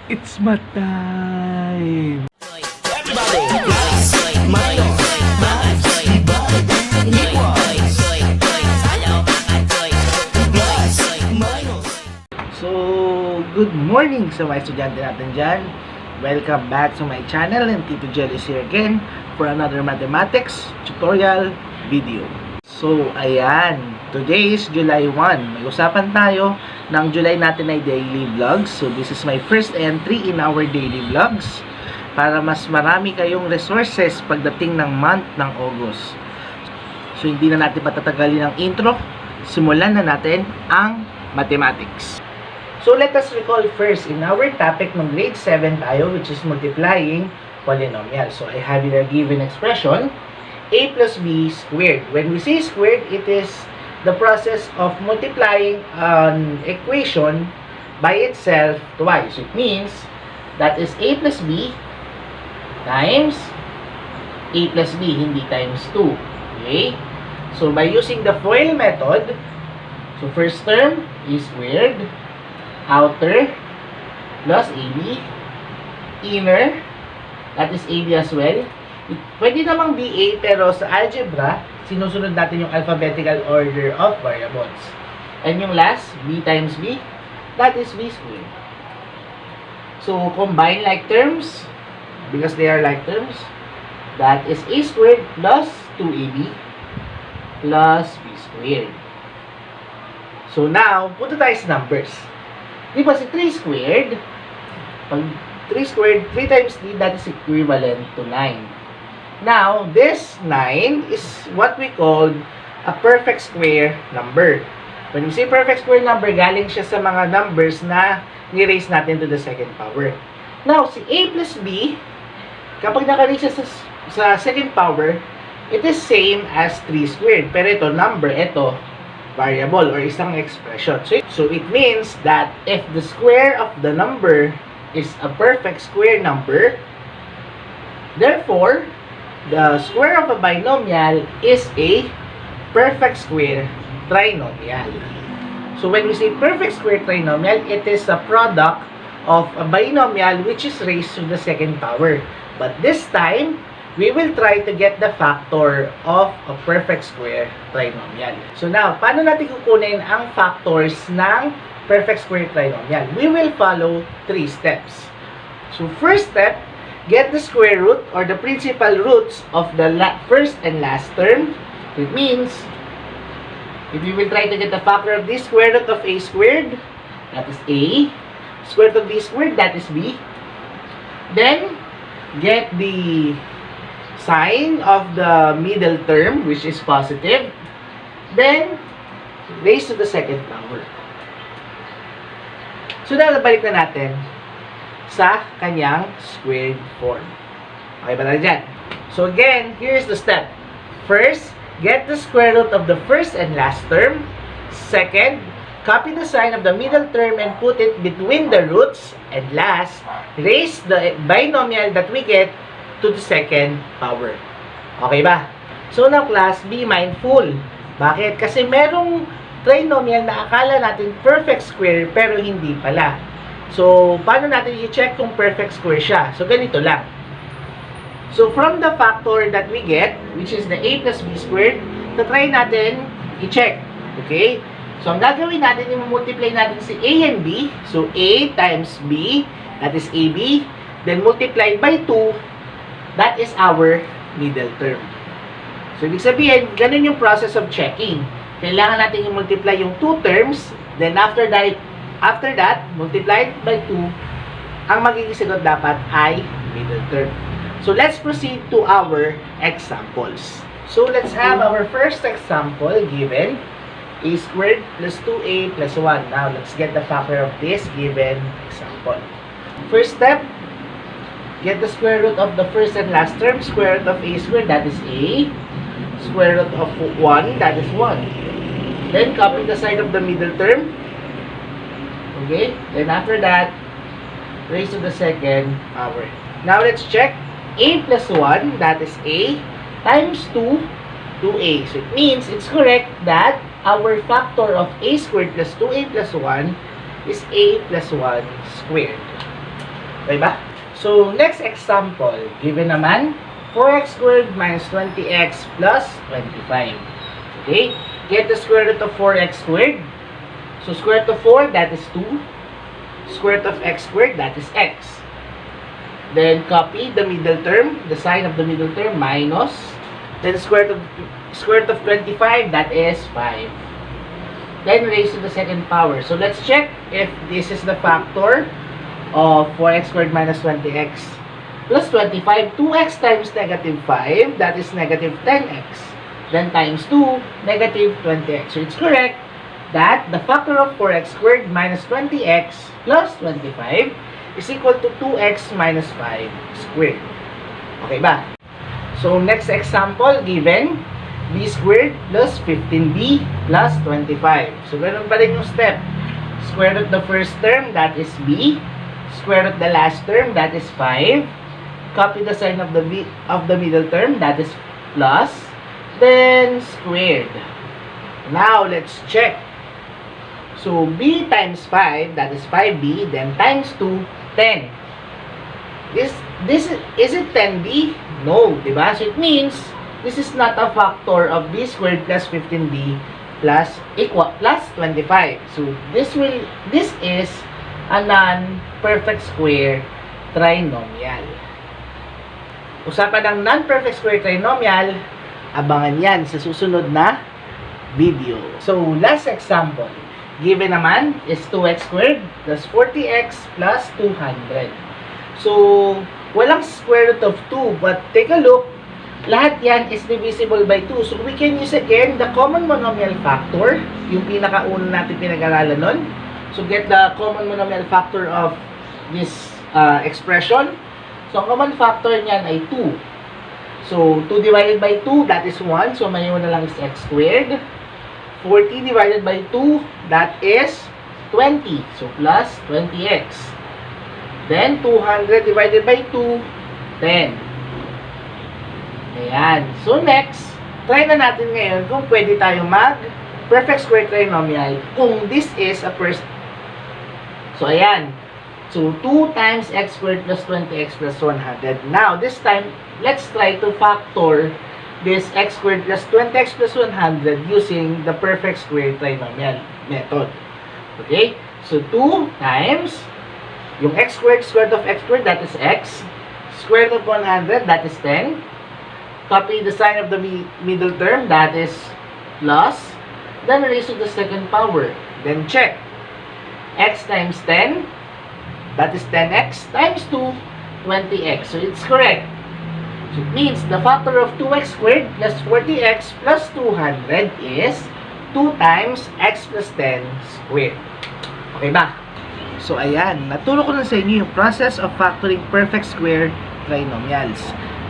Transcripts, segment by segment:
It's math time! So, good morning sa mga estudyante natin dyan. Welcome back to my channel, and Tito Gel is here again for another mathematics tutorial video. So, ayan. Today is July 1. May usapan tayo ng July natin ay daily vlogs. So, this is my first entry in our daily vlogs para mas marami kayong resources pagdating ng month ng August. So, hindi na natin patatagalin ang intro. Simulan na natin ang mathematics. So, let us recall first in our topic ng grade 7 tayo, which is multiplying polynomials. So, I have here a given expression, a plus b squared. When we say squared, it is the process of multiplying an equation by itself twice. It means that is a plus b times a plus b, hindi times 2. Okay? So, by using the FOIL method, so first term is squared, outer plus ab, inner, that is ab as well. Pwede namang BA, pero sa algebra, sinusunod natin yung alphabetical order of variables. And yung last, b times b, that is b squared. So, combine like terms, because they are like terms, that is a squared plus 2ab plus b squared. So, now, punta tayo sa numbers. Di ba si 3 squared, pag 3 squared, 3 times 3, that is equivalent to 9. Now, this 9 is what we call a perfect square number. When we say perfect square number, galing siya sa mga numbers na ni-raise natin to the second power. Now, si a plus b, kapag naka-raise siya sa second power, it is same as 3 squared. Pero ito, number, ito, variable or isang expression. So, it means that if the square of the number is a perfect square number, therefore, the square of a binomial is a perfect square trinomial. So, when we say perfect square trinomial, it is a product of a binomial which is raised to the second power. But this time, we will try to get the factor of a perfect square trinomial. So, now, paano natin kukunin ang factors ng perfect square trinomial? We will follow 3 steps. So, first step, get the square root or the principal roots of the first and last term. It means, if you will try to get the factor of this, square root of a squared, that is a. Square root of b squared, that is b. Then, get the sign of the middle term, which is positive. Then, raise to the second power. So, balik na natin sa kanyang squared form. Okay ba tayo dyan? So again, here's the step. First, get the square root of the first and last term. Second, copy the sign of the middle term and put it between the roots. And last, raise the binomial that we get to the second power. Okay ba? So now class, be mindful. Bakit? Kasi merong trinomial na akala natin perfect square pero hindi pala. So, paano natin i-check kung perfect square siya? So, ganito lang. So, from the factor that we get, which is the a plus b squared, try natin i-check. Okay? So, ang gagawin natin, i-multiply natin si a and b. So, a times b, that is ab. Then, multiplied by 2, that is our middle term. So, ibig sabihin, ganun yung process of checking. Kailangan natin i-multiply yung 2 terms. Then, after that, multiplied by 2, ang magiging sagot dapat ay middle term. So, let's proceed to our examples. So, let's have our first example given a squared plus 2a plus 1. Now, let's get the factor of this given example. First step, get the square root of the first and last term. Square root of a squared, that is a. Square root of 1, that is 1. Then, copy the side of the middle term. Okay, then after that, raise to the second power. Now let's check. A plus 1, that is a, times 2, 2a. So it means it's correct that our factor of a squared plus 2a plus 1 is a plus 1 squared. Okay ba? So, next example. Given naman, 4x squared minus 20x plus 25. Okay? Get the square root of 4x squared. So, square root of 4, that is 2. Square root of x squared, that is x. Then, copy the middle term, the sign of the middle term, minus. Then, square root of 25, that is 5. Then, raise to the second power. So, let's check if this is the factor of 4x squared minus 20x plus 25. 2x times negative 5, that is negative 10x. Then, times 2, negative 20x. So, it's correct that the factor of 4x squared minus 20x plus 25 is equal to 2x minus 5 squared. Okay ba? So, next example, given b squared plus 15b plus 25. So, ganun pa rin yung step. Square root the first term, that is b. Square root the last term, that is 5. Copy the sign of the middle term, that is plus. Then, squared. Now, let's check. So, b times 5, that is 5b. Then, times 2, 10. Is it 10b? No, diba? So, it means, this is not a factor of b squared plus 15b plus 25. So, this is a non-perfect square trinomial. Usapan ng non-perfect square trinomial, abangan yan sa susunod na video. So, last example. Given naman is 2x squared plus 40x plus 200. So, walang square root of 2. But, take a look. Lahat yan is divisible by 2. So, we can use again the common monomial factor. Yung pinakauna natin pinag-aralan nun. So, get the common monomial factor of this expression. So, ang common factor niyan ay 2. So, 2 divided by 2, that is 1. So, may na lang is x squared. 40 divided by 2, that is 20. So, plus 20x. Then, 200 divided by 2, 10. Ayan. So, next, try na natin ngayon kung pwede tayo mag-perfect square trinomial kung this is a first. So, ayan. So, 2 times x squared plus 20x plus 100. Now, this time, let's try to factor this x squared plus 20x plus 100 using the perfect square trinomial method. Okay? So, 2 times yung x squared, square root of x squared, that is x. Square root of 100, that is 10. Copy the sign of the middle term, that is plus. Then, raise to the second power. Then, check. X times 10, that is 10x, times 2, 20x. So, it's correct. So, it means the factor of 2x squared plus 40x plus 200 is 2 times x plus 10 squared. Okay ba? So, ayan. Naturo ko na sa inyo yung process of factoring perfect square trinomials.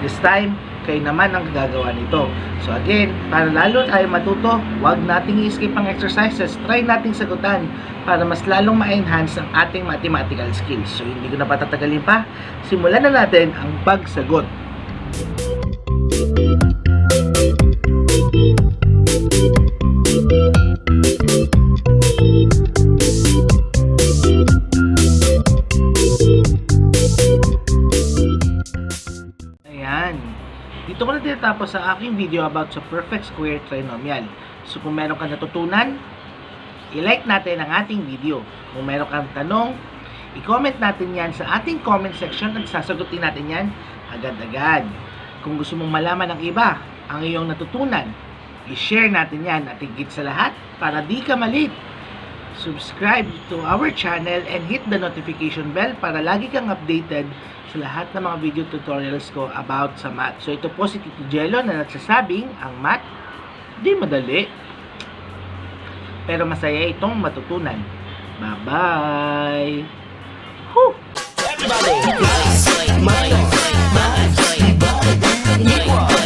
This time, kayo naman ang gagawa nito. So, again, para lalo tayo matuto, huwag nating i-skip ang exercises. Try nating sagutan para mas lalong ma-enhance ang ating mathematical skills. So, hindi ko na patatagalin pa. Simulan na natin ang pagsagot. Dito ko na tinatapos ang aking video about sa perfect square trinomial. So, kung meron kang natutunan, i-like natin ang ating video. Kung meron kang tanong, i-comment natin yan sa ating comment section at sasagutin natin yan agad-agad. Kung gusto mong malaman ng iba ang iyong natutunan, i-share natin yan at higit sa lahat para di ka malate. Subscribe to our channel and hit the notification bell para lagi kang updated sa lahat ng mga video tutorials ko about sa math. So, ito po si Tito Jello na nagsasabing ang math di madali pero masaya itong matutunan. Bye-bye! Everybody!